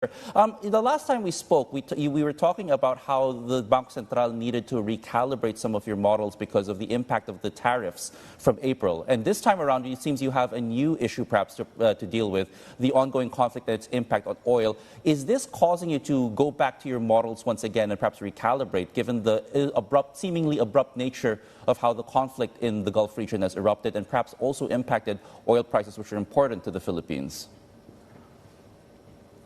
The last time we spoke, we were talking about how the Bangko Sentral needed to recalibrate some of your models because of the impact of the tariffs from April. And this time around, it seems you have a new issue perhaps to deal with, the ongoing conflict and its impact on oil. Is this causing you to go back to your models once again and perhaps recalibrate, given the seemingly abrupt nature of how the conflict in the Gulf region has erupted and perhaps also impacted oil prices, which are important to the Philippines?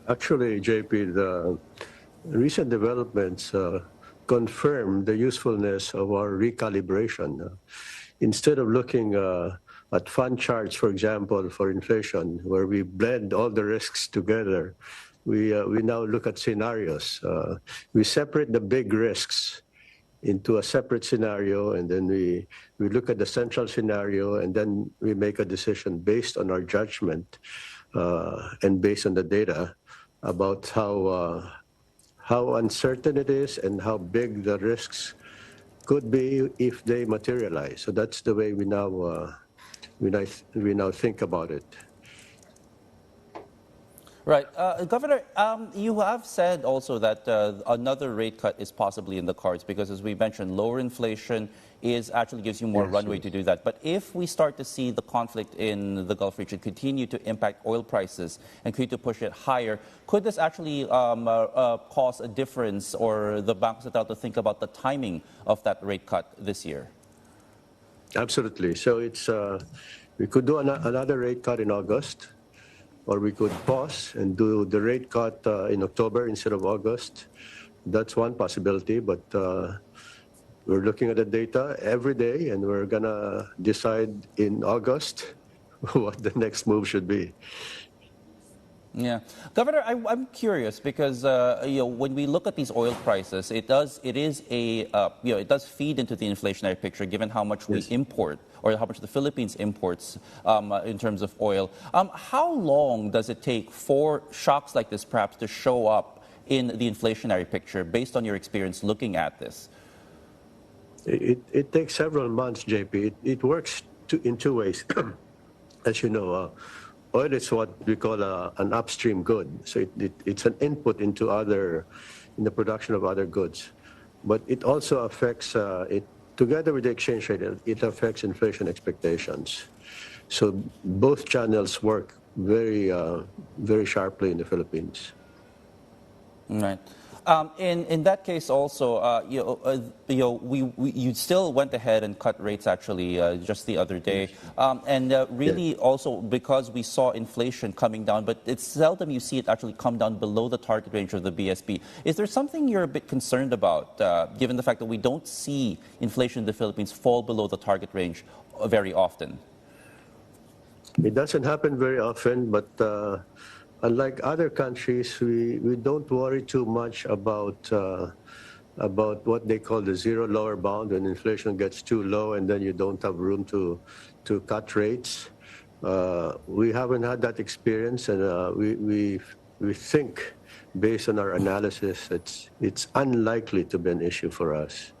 Actually, JP, the recent developments confirm the usefulness of our recalibration. Instead of looking at fund charts, for example, for inflation, where we blend all the risks together, we now look at scenarios. We separate the big risks into a separate scenario, and then we look at the central scenario, and then we make a decision based on our judgment and based on the data about how uncertain it is and how big the risks could be if they materialize. So that's the way we now think about it. Right. Governor, you have said also that another rate cut is possibly in the cards because, as we mentioned, lower inflation actually gives you more runway to do that. But if we start to see the conflict in the Gulf region continue to impact oil prices and continue to push it higher, could this actually cause a difference or the Bangko Sentral to think about the timing of that rate cut this year? Absolutely. So we could do another rate cut in August, or we could pause and do the rate cut in October instead of August. That's one possibility, but we're looking at the data every day, and we're going to decide in August what the next move should be. Yeah, Governor, I'm curious because when we look at these oil prices, it does feed into the inflationary picture, given how much we import or how much the Philippines imports in terms of oil. How long does it take for shocks like this perhaps to show up in the inflationary picture, based on your experience looking at this? It takes several months, JP. It works in two ways. As you know, oil is what we call an upstream good. So it's an input in the production of other goods. But it also affects, together with the exchange rate, it affects inflation expectations. So both channels work very, very sharply in the Philippines. Right. In that case, also, you still went ahead and cut rates actually just the other day, also because we saw inflation coming down, but it's seldom you see it actually come down below the target range of the BSP. Is there something you're a bit concerned about, given the fact that we don't see inflation in the Philippines fall below the target range very often? It doesn't happen very often, but unlike other countries, we don't worry too much about what they call the zero lower bound, when inflation gets too low and then you don't have room to cut rates. We haven't had that experience, and we think, based on our analysis, it's unlikely to be an issue for us.